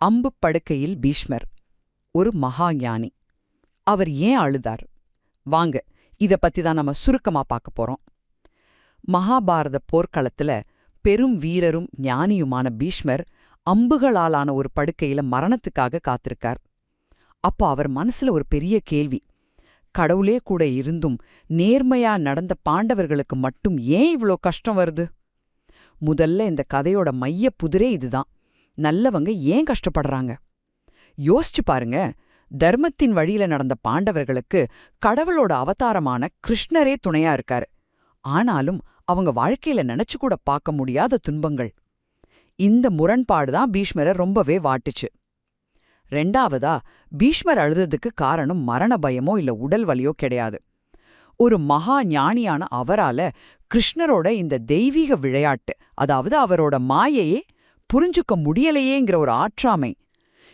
அம்பு படுக்கையில் பீஷ்மர் ஒரு மகா ஞானி. அவர் ஏன் அழுதார்? வாங்க, இத பத்தி தான் நம்ம சுருக்கமா பார்க்க போறோம். மகாபாரத போர்க்களத்துல பெரும் வீரரும் ஞானியுமான பீஷ்மர் அம்புகளாலான ஒரு படுக்கையில மரணத்துக்காக காத்திருக்கார். அப்போ அவர் மனசுல ஒரு பெரிய கேள்வி. கடவுளே கூட இருந்தும் நேர்மையா நடந்த பாண்டவர்களுக்கு மட்டும் ஏன் இவ்ளோ கஷ்டம் வருது? முதல்ல இந்த கதையோட மைய புதிரே இதுதான். நல்லவங்க ஏன் கஷ்டப்படுறாங்க? யோசிச்சு பாருங்க. தர்மத்தின் வழியில நடந்த பாண்டவர்களுக்கு கடவுளோட அவதாரமான கிருஷ்ணரே துணையா இருக்காரு. ஆனாலும் அவங்க வாழ்க்கையில நினைச்சு கூட பார்க்க முடியாத துன்பங்கள். இந்த முரண்பாடுதான் பீஷ்மரை ரொம்பவே வாட்டுச்சு. ரெண்டாவதா, பீஷ்மர் அழுததுக்கு காரணம் மரண பயமோ இல்ல உடல் வலியோ கிடையாது. ஒரு மகா ஞானியான அவரால கிருஷ்ணரோட இந்த தெய்வீக விளையாட்டு, அதாவது அவரோட மாயையே புரிஞ்சுக்க முடியலையேங்கிற ஒரு ஆற்றாமை.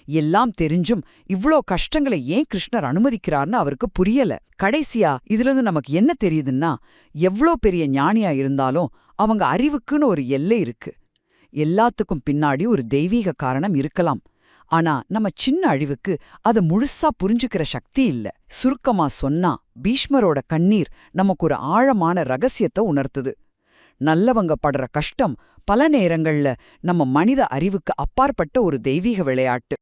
எல்லாம் தெரிஞ்சும் இவ்ளோ கஷ்டங்களை ஏன் கிருஷ்ணர் அனுமதிக்கிறார்னு அவருக்கு புரியல. கடைசியா இதிலிருந்து நமக்கு என்ன தெரியுதுன்னா, எவ்ளோ பெரிய ஞானியா இருந்தாலும் அவங்க அறிவுக்குன்னு ஒரு எல்லை இருக்கு. எல்லாத்துக்கும் பின்னாடி ஒரு தெய்வீக காரணம் இருக்கலாம். ஆனா நம்ம சின்ன அழிவுக்கு அதை முழுசா புரிஞ்சுக்கிற சக்தி இல்ல. சுருக்கமா சொன்னா, பீஷ்மரோட கண்ணீர் நமக்கு ஒரு ஆழமான ரகசியத்தை உணர்த்துது. நல்லவங்க படுற கஷ்டம் பல நேரங்கள்ல நம்ம மனித அறிவுக்கு அப்பாற்பட்ட ஒரு தெய்வீக விளையாட்டு.